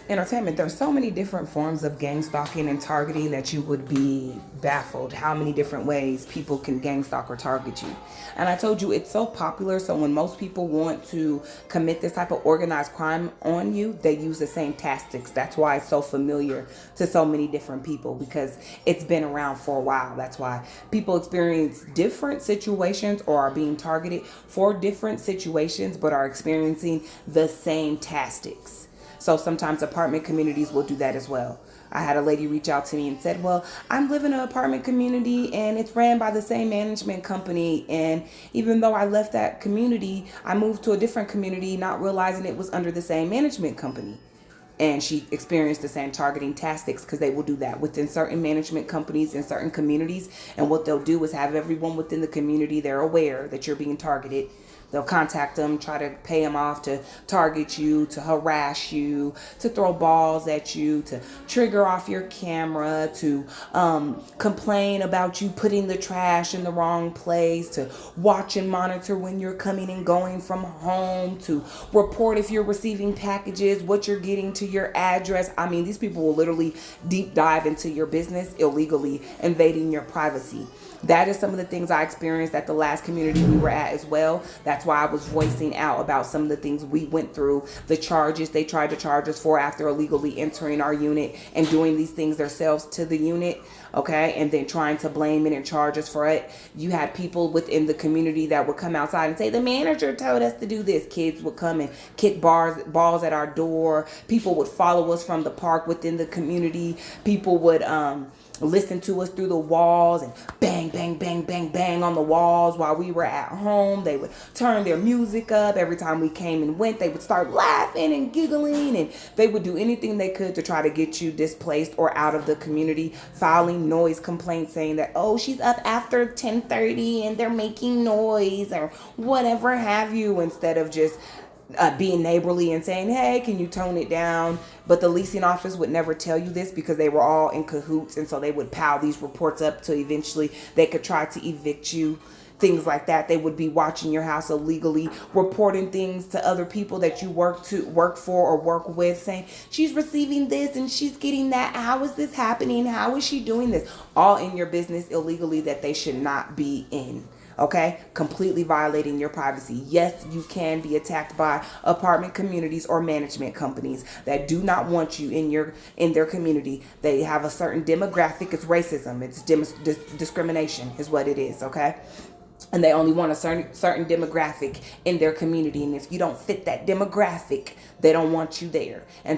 entertainment. There's so many different forms of gang stalking and targeting that you would be baffled how many different ways people can gang stalk or target you. And I told you it's so popular, so when most people want to commit this type of organized crime on you, they use the same tactics. That's why it's so familiar to so many different people, because it's been around for a while. That's why people experience different situations or are being targeted for different situations, but are experiencing the same tactics. So sometimes apartment communities will do that as well. I had a lady reach out to me and said, well, I'm living in an apartment community and it's ran by the same management company. And even though I left that community, I moved to a different community, not realizing it was under the same management company. And she experienced the same targeting tactics, because they will do that within certain management companies in certain communities. And what they'll do is have everyone within the community, they're aware that you're being targeted. They'll contact them, try to pay them off to target you, to harass you, to throw balls at you, to trigger off your camera, to complain about you putting the trash in the wrong place, to watch and monitor when you're coming and going from home, to report if you're receiving packages, what you're getting to your address. I mean, these people will literally deep dive into your business illegally, invading your privacy. That is some of the things I experienced at the last community we were at as well. That's why I was voicing out about some of the things we went through, the charges they tried to charge us for after illegally entering our unit and doing these things themselves to the unit, okay, and then trying to blame it and charge us for it. You had people within the community that would come outside and say, the manager told us to do this. Kids would come and kick balls at our door. People would follow us from the park within the community. People would listen to us through the walls and bang, bang, bang, bang, bang on the walls while we were at home. They would turn their music up. Every time we came and went, they would start laughing and giggling, and they would do anything they could to try to get you displaced or out of the community, filing noise complaints saying that, oh, she's up after 10:30 and they're making noise or whatever have you, instead of just being neighborly and saying, hey, can you tone it down? But the leasing office would never tell you this, because they were all in cahoots. And so they would pile these reports up till eventually they could try to evict you. Things like that. They would be watching your house illegally, reporting things to other people that you work for or work with, saying she's receiving this and she's getting that. How is this happening? How is she doing this? All in your business illegally that they should not be in. Okay, completely violating your privacy. Yes, you can be attacked by apartment communities or management companies that do not want you in their community. They have a certain demographic. It's racism. It's discrimination is what it is. Okay. And they only want a certain demographic in their community. And if you don't fit that demographic, they don't want you there. And